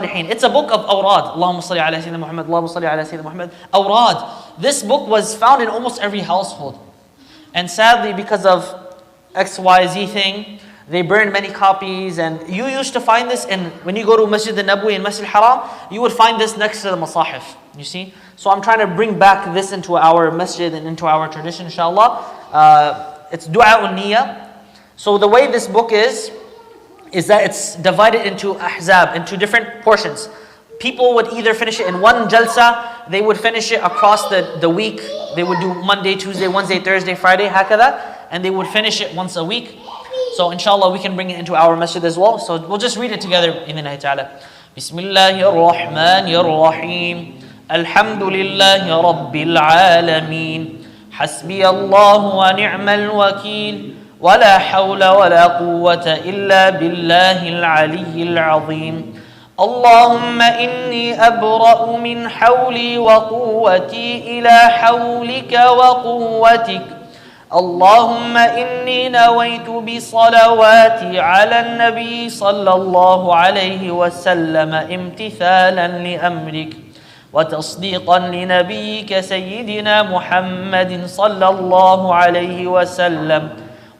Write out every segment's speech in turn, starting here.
It's a book of awrad. Allahumma salli ala Sayyidina Muhammad, Allahumma salli ala Sayyidina Muhammad. Awrad. This book was found in almost every household. And sadly, because of XYZ thing, they burned many copies. And you used to find this when you go to Masjid al-Nabawi and Masjid al-Haram, you would find this next to the masahif. You see? So I'm trying to bring back this into our masjid and into our tradition, inshallah. It's du'a un-niyya. So the way this book is that it's divided into ahzab, into different portions. People would either finish it in one jalsa, they would finish it across the week. They would do Monday, Tuesday, Wednesday, Thursday, Friday, hakada, and they would finish it once a week. So inshallah we can bring it into our masjid as well. So we'll just read it together, idhnillahi ta'ala. Bismillahir Rahmanir Rahim. Alhamdulillahi Rabbil Alameen. Hasbiyallahu wa ni'mal wakeel. ولا حول ولا قوة إلا بالله العلي العظيم اللهم إني أبرأ من حولي وقوتي إلى حولك وقوتك اللهم إني نويت بصلواتي على النبي صلى الله عليه وسلم امتثالا لأمرك وتصديقا لنبيك سيدنا محمد صلى الله عليه وسلم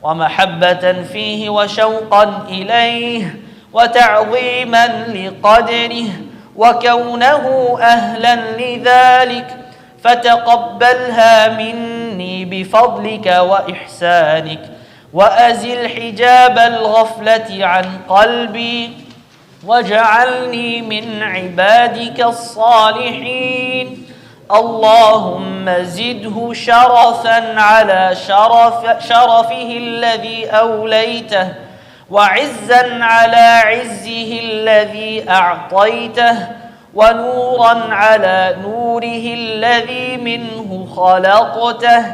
ومحبة فيه وشوقا إليه وتعظيما لقدره وكونه أهلا لذلك فتقبلها مني بفضلك وإحسانك وأزل حجاب الغفلة عن قلبي واجعلني من عبادك الصالحين اللهم زده شرفا على شرفه الذي أوليته وعزا على عزه الذي أعطيته ونورا على نوره الذي منه خلقته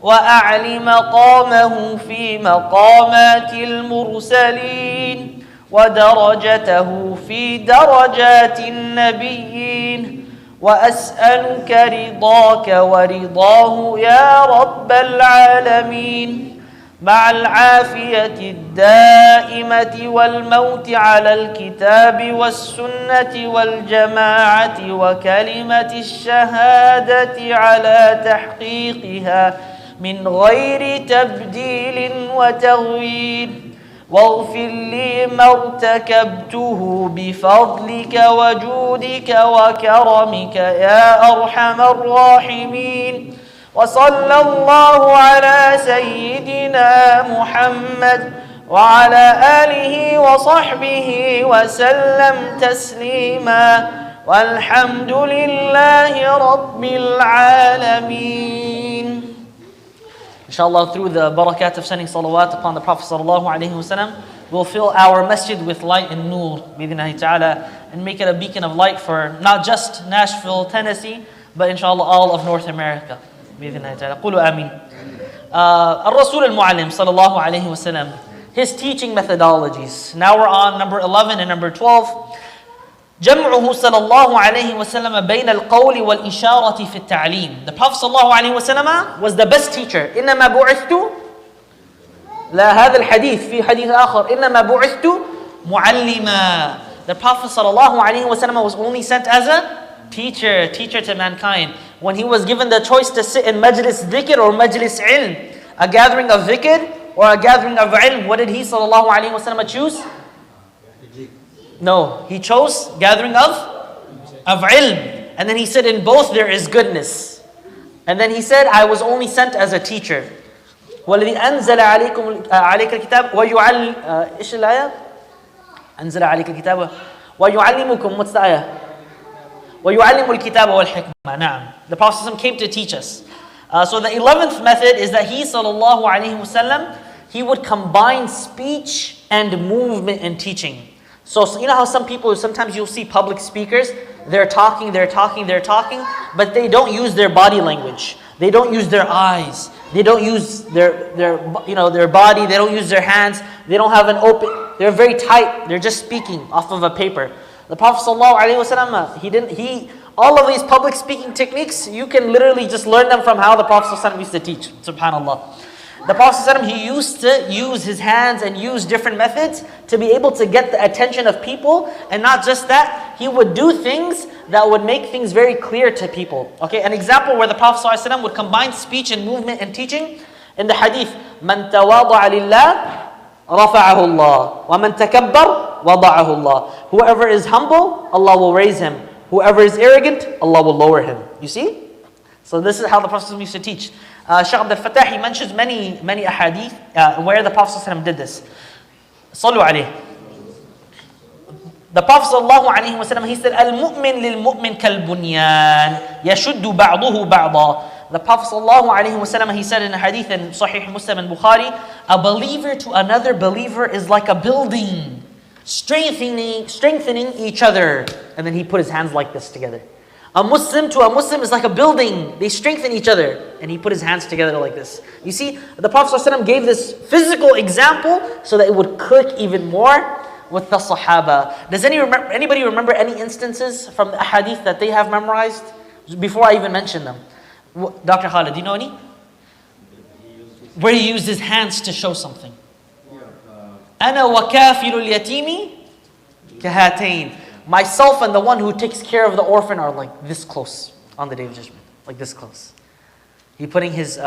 وأعل مقامه في مقامات المرسلين ودرجته في درجات النبيين وأسألك رضاك ورضاه يا رب العالمين مع العافية الدائمة والموت على الكتاب والسنة والجماعة وكلمة الشهادة على تحقيقها من غير تبديل وتغيير واغفر لي ما ارتكبته بفضلك وجودك وكرمك يا أرحم الراحمين وصلى الله على سيدنا محمد وعلى آله وصحبه وسلم تسليما والحمد لله رب العالمين. Inshallah, through the barakat of sending salawat upon the Prophet sallallahu alaihi wasallam, we'll fill our masjid with light and nur, bi'idhnillahi ta'ala, and make it a beacon of light for not just Nashville, Tennessee, but inshallah all of North America, bi'idhnillahi ta'ala. Qulu ameen. Al-Rasul al-Mu'allim sallallahu alaihi wasallam, his teaching methodologies. Now we're on number 11 and number 12. جمعه صلى الله عليه وسلم بين القول والإشارة في التعليم. The Prophet صلى الله عليه وسلم was the best teacher. إنما بعثت لا هذا الحديث في حديث آخر إنما بعثت معلما. The Prophet صلى الله عليه وسلم was only sent as a teacher to mankind. When he was given the choice to sit in majlis dhikr or majlis ilm, a gathering of dhikr or a gathering of ilm, what did he صلى الله عليه وسلم choose? No, he chose gathering of ilm. And then he said in both there is goodness. And then he said, I was only sent as a teacher. وَالَّذِي أَنزَلَ عَلَيْكَ الْكِتَابَ وَيُعَلِّمُ إيش الآية؟ أنزل عليك الكتاب ويعلمكم. What's the ayah? وَيُعَلِّمُ الْكِتَابَ وَالْحِكْمَةَ. Na'am. The Prophet came to teach us. So the 11th method is that he sallallahu alaihi wasallam, he would combine speech and movement in teaching. So you know how some people, sometimes you'll see public speakers, they're talking, but they don't use their body language. They don't use their eyes. They don't use their body. They don't use their hands. They don't have an open, they're very tight. They're just speaking off of a paper. The Prophet ﷺ, all of these public speaking techniques, you can literally just learn them from how the Prophet ﷺ used to teach. Subhanallah. The Prophet ﷺ, he used to use his hands and use different methods to be able to get the attention of people. And not just that, he would do things that would make things very clear to people. Okay, an example where the Prophet ﷺ would combine speech and movement and teaching in the hadith, "Man tawadda'a lillah, rafa'ahu Allah, wa man takabbar, wada'ahu Allah." Whoever is humble, Allah will raise him. Whoever is arrogant, Allah will lower him. You see? So this is how the Prophet ﷺ used to teach. Shaykh Abdul Fattah, he mentions many ahadith where the Prophet ﷺ did this. Sallu alayhi. The Prophet ﷺ, he said, "Al-mu'min lil-mu'min kal-bunyan, yashuddu ba'duhu ba'da." The Prophet ﷺ, he said in a hadith in Sahih Muslim and Bukhari, a believer to another believer is like a building, strengthening each other. And then he put his hands like this together. A Muslim to a Muslim is like a building. They strengthen each other. And he put his hands together like this. You see, the Prophet ﷺ gave this physical example so that it would click even more with the Sahaba. Does anybody remember any instances from the hadith that they have memorized? Before I even mention them. Dr. Khalid, do you know any? Where he used his hands to show something. أَنَا وَكَافِلُ الْيَتِيمِ كَهَاتَيْنِ. Myself and the one who takes care of the orphan are like this close on the Day of Judgment. Like this close. He putting his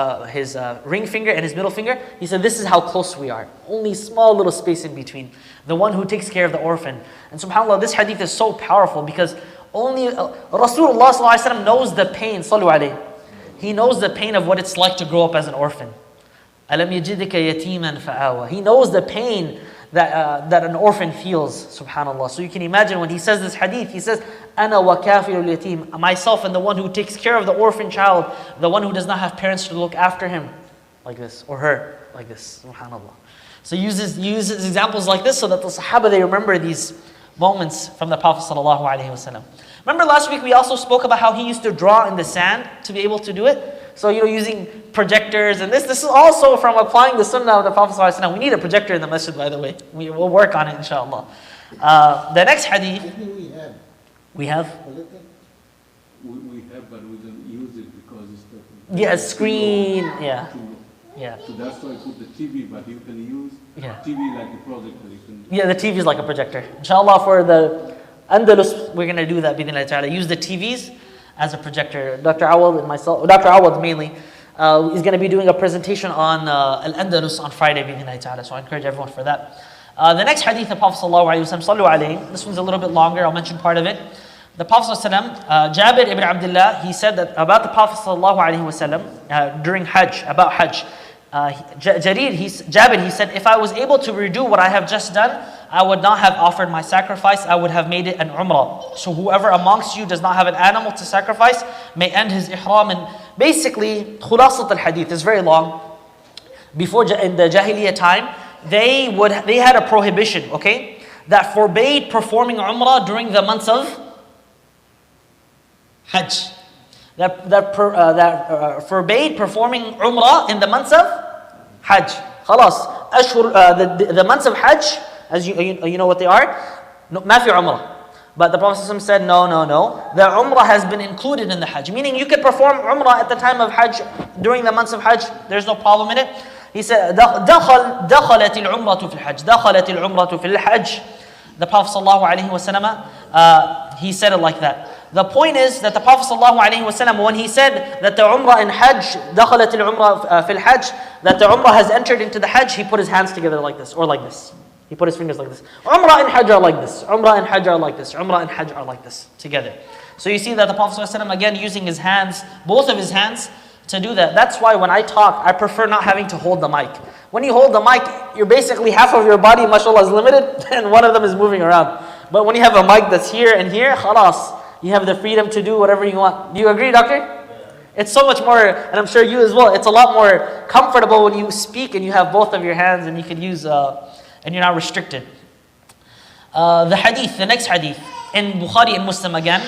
ring finger and his middle finger. He said, this is how close we are. Only small little space in between. The one who takes care of the orphan. And subhanAllah, this hadith is so powerful because only Rasulullah ﷺ knows the pain. Sallu alayhi. He knows the pain of what it's like to grow up as an orphan. أَلَمْ يَجِدِكَ يَتِيمًا فَآوَى. He knows the pain that an orphan feels, subhanAllah. So you can imagine when he says this hadith, he says, أَنَا وَكَافِرُ الْيَتِيمِ. Myself and the one who takes care of the orphan child, the one who does not have parents to look after him, like this, or her, like this, subhanAllah. So he uses examples like this so that the Sahaba, they remember these moments from the Prophet ﷺ. Remember last week we also spoke about how he used to draw in the sand to be able to do it? So, using projectors and this is also from applying the sunnah of the Prophet ﷺ. We need a projector in the masjid, by the way. We'll work on it, inshallah. The next hadith. We have? We have, but we don't use it because it's the... Yeah, screen, yeah. So that's why I put the TV, but you can use TV like a projector. Yeah, the TV is like a projector. Inshallah, for the Andalus, we're going to do that, bidinillah ta'ala. Use the TVs as a projector. Dr. Awad and myself, Dr. Awad mainly, is going to be doing a presentation on Al-Andalus on Friday, bidinillah ta'ala. So I encourage everyone for that. The next hadith, the Prophet sallallahu alayhi wa sallam, sallu alayhi. This one's a little bit longer, I'll mention part of it. The Prophet sallallahu alayhi wa sallam, Jabir ibn Abdullah, he said that about the Prophet sallallahu alayhi wa sallam, during Hajj, about Hajj. Jabir, he said, if I was able to redo what I have just done, I would not have offered my sacrifice, I would have made it an umrah. So whoever amongst you does not have an animal to sacrifice may end his ihram. And basically, khulasat al-hadith is very long. Before, in the Jahiliyyah time, they had a prohibition, okay, that forbade performing umrah during the months of Hajj. That forbade performing umrah in the months of Hajj. Khalas, the months of Hajj, as you know what they are, no, ma fi umrah. But the Prophet said, no. The umrah has been included in the Hajj. Meaning you could perform umrah at the time of Hajj, during the months of Hajj, there's no problem in it. He said, دخلت العمرة في الحج. دخلت العمرة في الحج. The Prophet ﷺ, he said it like that. The point is that the Prophet ﷺ, when he said that the Umrah in Hajj, دخلت العمرة في الحج, that the Umrah has entered into the Hajj, he put his hands together like this, or like this. He put his fingers like this. Umrah and Hajj are like this. Umrah and Hajj are like this. Umrah and Hajj are like this, together. So you see that the Prophet ﷺ, again, using his hands, both of his hands, to do that. That's why when I talk, I prefer not having to hold the mic. When you hold the mic, you're basically half of your body, mashallah, is limited, and one of them is moving around. But when you have a mic that's here and here, khalas, you have the freedom to do whatever you want. Do you agree, doctor? Yeah. It's so much more, and I'm sure you as well, it's a lot more comfortable when you speak and you have both of your hands and you can use, and you're not restricted. The next hadith, in Bukhari and Muslim again,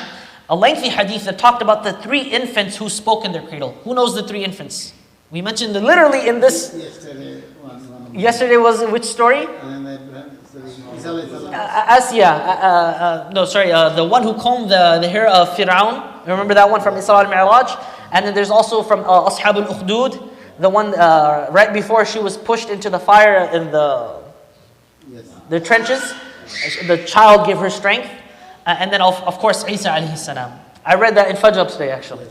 a lengthy hadith that talked about the 3 infants who spoke in their cradle. Who knows the 3 infants? We mentioned literally in this. Yesterday was which story? Asya. The one who combed the hair of Fir'aun. Remember that one from Isra al-Mi'raj? And then there's also from Ashab al-Ukhdud, the one right before she was pushed into the fire in the trenches. The child gave her strength. and then of course Isa alayhi salam. I read that in Fajr today actually.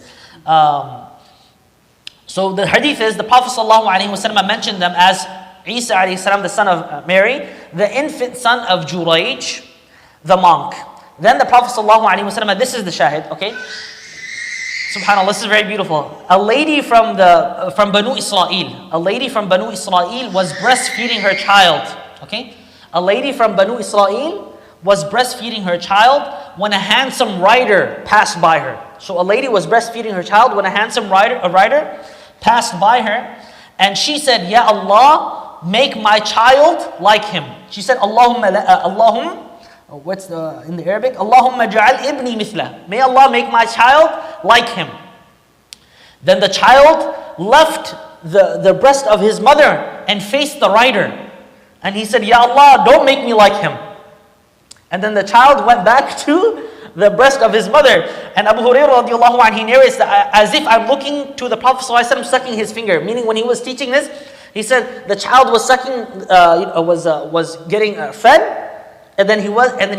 So the hadith is the Prophet ﷺ mentioned them as Isa alayhi salam, the son of Mary, the infant son of Junaid, the monk. Then the Prophet ﷺ, this is the shahid, okay? Subhanallah, this is very beautiful. A lady from Banu Israel, was breastfeeding her child, okay? A lady from Banu Israel was breastfeeding her child when a handsome rider passed by her. So a lady was breastfeeding her child when a handsome rider passed by her, and she said, "Ya Allah, make my child like him." She said, what's in the Arabic? Allahumma ja'al ibni mithla. May Allah make my child like him. Then the child left the breast of his mother and faced the rider. And he said, "Ya Allah, don't make me like him." And then the child went back to the breast of his mother. And Abu Hurairah radiallahu anhu, he narrates that as if I'm looking to the Prophet ﷺ sucking his finger. Meaning when he was teaching this, he said the child was sucking, was getting fed. And then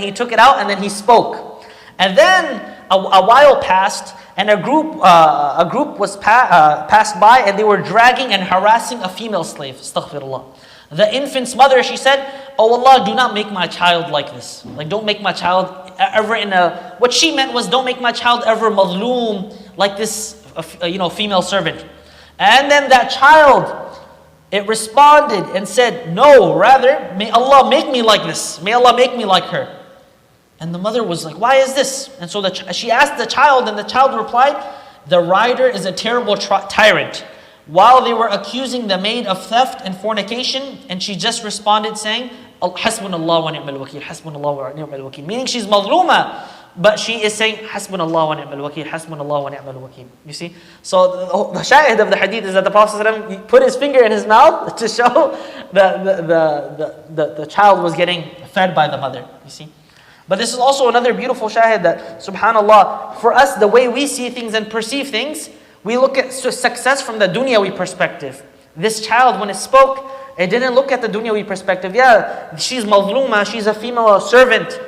he took it out and then he spoke. And then a while passed and a group was passed by and they were dragging and harassing a female slave. Astaghfirullah. The infant's mother, she said, "Oh Allah, do not make my child like this. Like don't make my child ever what she meant was don't make my child ever madloom like this female servant." And then that child, it responded and said, "No, rather, may Allah make me like this. May Allah make me like her." And the mother was like, "Why is this?" And so she asked the child, and the child replied, "The rider is a terrible tyrant." While they were accusing the maid of theft and fornication, and she just responded saying, "Hasbunallah wa ni'mal wakeel, hasbunallah wa ni'mal wakeel." Meaning she's mazluma, but she is saying, "Hasbunallah wa ni'mal wakeel, hasbunallah wa ni'mal wakeel." You see? So the shahid of the hadith is that the Prophet ﷺ put his finger in his mouth to show the child was getting fed by the mother. You see? But this is also another beautiful shahid that, subhanallah, for us, the way we see things and perceive things, we look at success from the dunyawi perspective. This child, when it spoke, it didn't look at the dunyawi perspective. Yeah, she's mazluma, she's a female servant.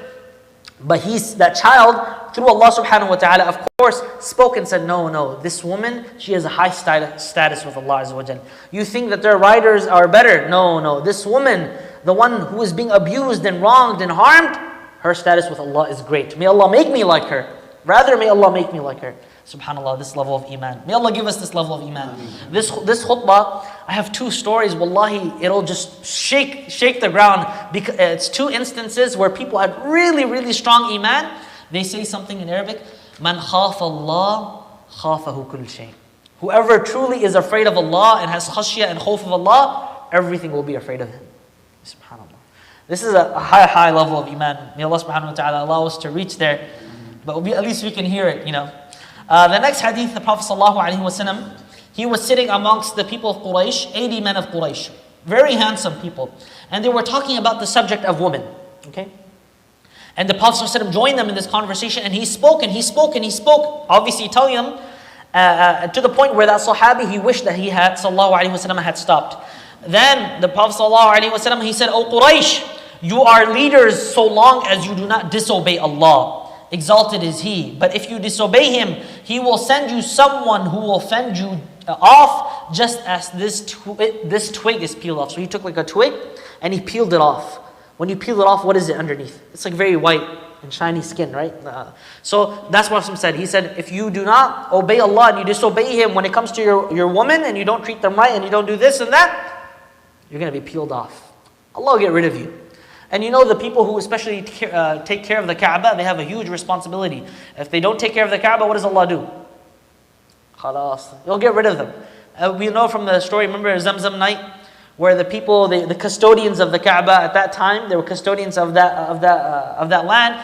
But that child, through Allah subhanahu wa ta'ala, of course, spoke and said, no, this woman, she has a high status with Allah Azza wa Jal. You think that their riders are better? No, this woman, the one who is being abused and wronged and harmed, her status with Allah is great. May Allah make me like her. Rather, may Allah make me like her. Subhanallah, this level of iman. May Allah give us this level of iman. This khutbah, I have two stories. Wallahi, it'll just shake the ground. Because it's two instances where people had really, really strong iman. They say something in Arabic, "Man khafa Allah, khafahu kull shay." Whoever truly is afraid of Allah and has khashya and khawf of Allah, everything will be afraid of him. Subhanallah. This is a high level of iman. May Allah subhanahu wa ta'ala allow us to reach there. But at least we can hear it, The next hadith, the Prophet ﷺ, he was sitting amongst the people of Quraysh, 80 men of Quraysh, very handsome people, and they were talking about the subject of women. Okay, and the Prophet ﷺ joined them in this conversation, and he spoke, obviously telling them to the point where that Sahabi, he wished that he had ﷺ had stopped. Then the Prophet ﷺ, he said, "O Quraysh, you are leaders so long as you do not disobey Allah. Exalted is He. But if you disobey Him, He will send you someone who will fend you off just as this twig is peeled off." So he took like a twig and he peeled it off. When you peel it off, what is it underneath? It's like very white and shiny skin, right? So that's what Prophet said. He said, if you do not obey Allah and you disobey Him when it comes to your woman and you don't treat them right and you don't do this and that, you're going to be peeled off. Allah will get rid of you. And the people who especially take care of the Kaaba, they have a huge responsibility. If they don't take care of the Kaaba, what does Allah do? Khalas. He'll get rid of them. We know from the story, remember Zamzam night, where the people, the custodians of the Kaaba at that time, they were custodians of that land.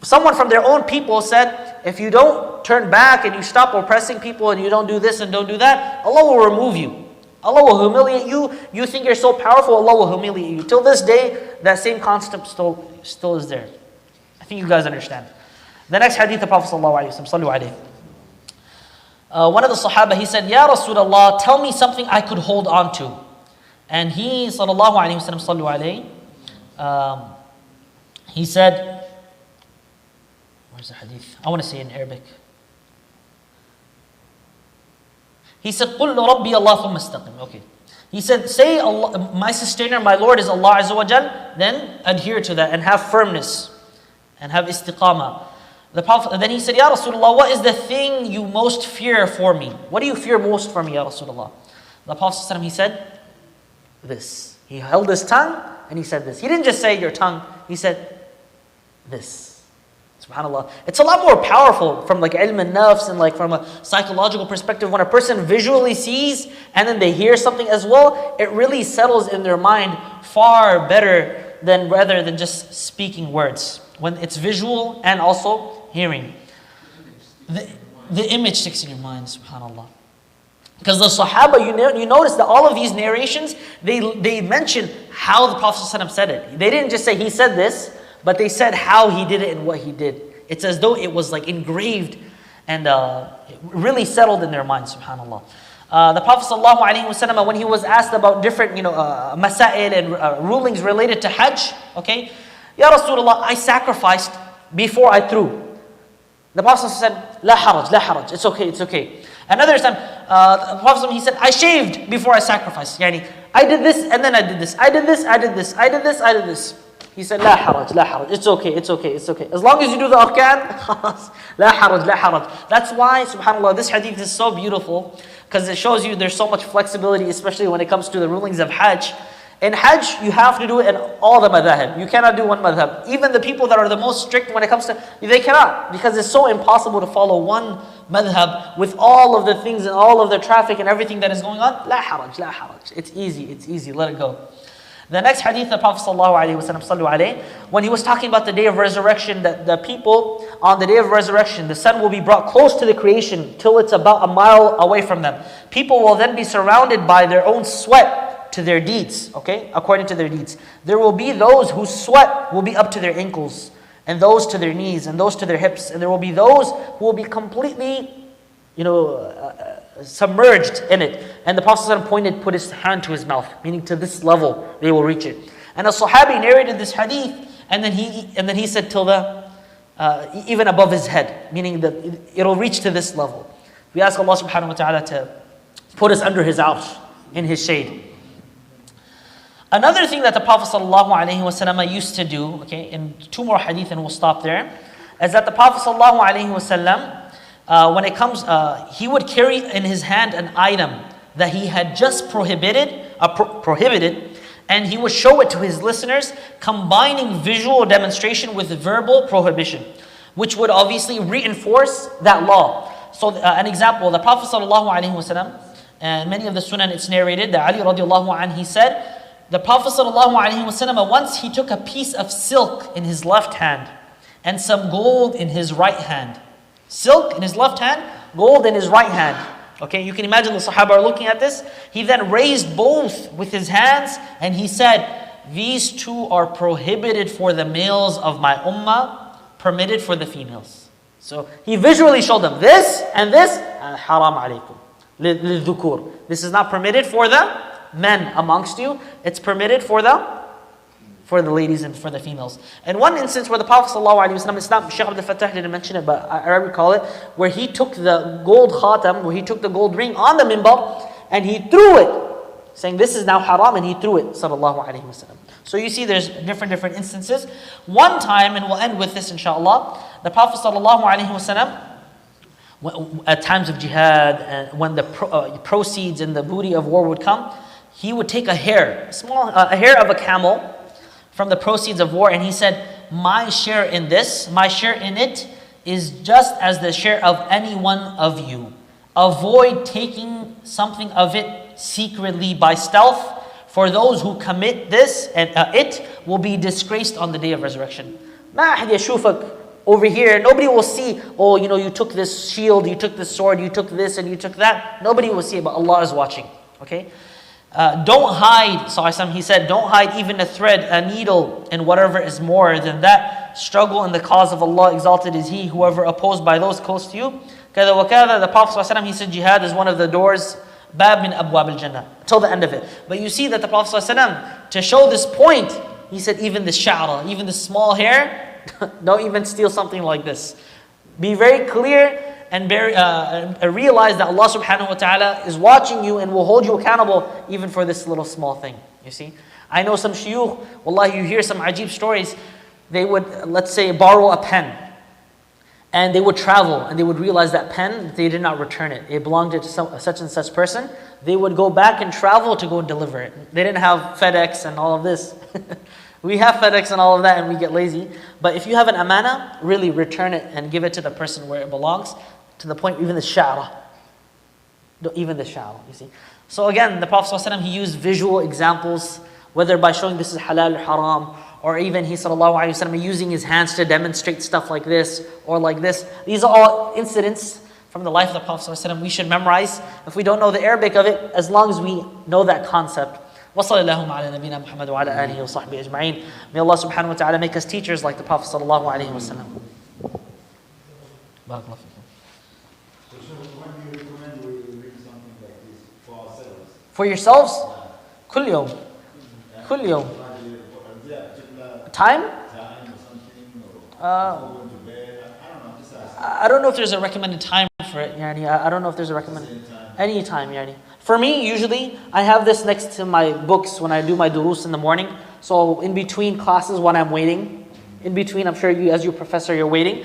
Someone from their own people said, if you don't turn back and you stop oppressing people and you don't do this and don't do that, Allah will remove you. Allah will humiliate you. You think you're so powerful, Allah will humiliate you. Till this day, that same concept still is there. I think you guys understand. The next hadith, the Prophet ﷺ, sallu alayhi. One of the Sahaba, he said, "Ya Rasulullah, tell me something I could hold on to." And he, sallallahu alayhi wa sallam, sallu alayhi, he said, Where's the hadith? I want to say it in Arabic. He said, قُلْ رَبِّي اللَّهُ ثُمَّ اسْتَقِمْ. Okay. He said, say Allah, my sustainer, my Lord is Allah Azza wa Jal, then adhere to that and have firmness and have istiqamah. The Prophet, then he said, Ya Rasulullah, what is the thing you most fear for me? What do you fear most for me, Ya Rasulullah? The Prophet, he said, this. He held his tongue and he said this. He didn't just say your tongue, he said this. SubhanAllah. It's a lot more powerful from like ilm and nafs and like from a psychological perspective. When a person visually sees and then they hear something as well, it really settles in their mind far better than rather than just speaking words. When it's visual and also hearing. The image sticks in your mind, SubhanAllah. Because the Sahaba, you notice that all of these narrations, they mention how the Prophet ﷺ said it. They didn't just say he said this, but they said how he did it and what he did. It's as though it was like engraved and it really settled in their minds, subhanAllah. The Prophet ﷺ, when he was asked about different, masail and rulings related to Hajj, okay, Ya Rasulullah, I sacrificed before I threw. The Prophet said, La haraj, it's okay, it's okay. Another time, the Prophet he said, I shaved before I sacrificed. Yani, I did this and then I did this. I did this, I did this, I did this, I did this. He said, La haraj, it's okay, it's okay, it's okay. As long as you do the arkan, la haraj. That's why, subhanAllah, this hadith is so beautiful because it shows you there's so much flexibility, especially when it comes to the rulings of Hajj. In Hajj, you have to do it in all the madhab. You cannot do one madhab. Even the people that are the most strict when it comes to, they cannot. Because it's so impossible to follow one madhab with all of the things and all of the traffic and everything that is going on. La haraj. It's easy, let it go. The next hadith, the Prophet ﷺ, when he was talking about the day of resurrection, that the people on the day of resurrection, the sun will be brought close to the creation till it's about a mile away from them. People will then be surrounded by their own sweat to their deeds, okay, according to their deeds. There will be those whose sweat will be up to their ankles, and those to their knees, and those to their hips, and there will be those who will be completely, submerged in it. And the Prophet put his hand to his mouth, meaning to this level they will reach it. And a Sahabi narrated this hadith, and then he said till the even above his head, meaning that it'll reach to this level. We ask Allah subhanahu wa ta'ala to put us under his arsh, in his shade. Another thing that the Prophet ﷺ used to do, okay, in two more hadith and we'll stop there, is that the Prophet ﷺ, when it comes, he would carry in his hand an item that he had just prohibited, and he would show it to his listeners, combining visual demonstration with verbal prohibition, which would obviously reinforce that law. So an example, the Prophet ﷺ, and many of the sunan it's narrated, that Ali radiallahu anh, he said, the Prophet ﷺ, once he took a piece of silk in his left hand and some gold in his right hand. Silk in his left hand, gold in his right hand. Okay, you can imagine the Sahaba are looking at this. He then raised both with his hands and he said, these two are prohibited for the males of my ummah, permitted for the females. So he visually showed them this and this, haram alaykum, lidhukur. This is not permitted for the men amongst you, it's permitted for the ladies and for the females. And one instance where the Prophet ﷺ, it's not, Shaykh Abdul didn't mention it, but I recall it, where he took the gold khatam, where he took the gold ring on the minbar, and he threw it, saying this is now haram, and he threw it, sallallahu alayhi wasallam. So you see there's different instances. One time, and we'll end with this inshallah, the Prophet ﷺ, at times of jihad, and when the proceeds and the booty of war would come, he would take a hair, a hair of a camel from the proceeds of war, and he said, my share in this, my share in it is just as the share of any one of you. Avoid taking something of it secretly by stealth, for those who commit this, and it will be disgraced on the day of resurrection. Ma ahad yashufak over here, nobody will see, oh, you took this shield, you took this sword, you took this and you took that. Nobody will see it, but Allah is watching, okay? Don't hide, he said, don't hide even a thread, a needle, and whatever is more than that. Struggle in the cause of Allah, exalted is He, whoever opposed by those close to you. Kada wa kada, the Prophet he said, jihad is one of the doors, bab min abwab al-jannah, till the end of it. But you see that the Prophet to show this point, he said even the sha'ra, even the small hair, Don't even steal something like this. Be very clear and realize that Allah subhanahu wa ta'ala is watching you and will hold you accountable even for this little small thing. You see? I know some shuyukh, wallahi, you hear some ajib stories. They would, let's say, borrow a pen. And they would travel and they would realize that pen, they did not return it. It belonged to such and such person. They would go back and travel to go and deliver it. They didn't have FedEx and all of this. We have FedEx and all of that and we get lazy. But if you have an amana, really return it and give it to the person where it belongs. To the point, even the sha'ra. Even the sha'ra, you see. So again, the Prophet ﷺ, he used visual examples, whether by showing this is halal or haram, or even he ﷺ using his hands to demonstrate stuff like this, or like this. These are all incidents from the life of the Prophet ﷺ we should memorize. If we don't know the Arabic of it, as long as we know that concept. وصلى اللهم على نبينا محمد وعلى آله وصحبه أجمعين. May Allah subhanahu wa ta'ala make us teachers like the Prophet sallallahu alaihi wasallam. Barakallahu fikum. When do you recommend we read something like this for ourselves? For yourselves? كل يوم. كل يوم. Time? I don't know if there's a recommended time for it. Yani. I don't know if there's a recommended any time. Yani. For me, usually, I have this next to my books when I do my durus in the morning. So in between classes when I'm waiting, in between, I'm sure you, as your professor, you're waiting.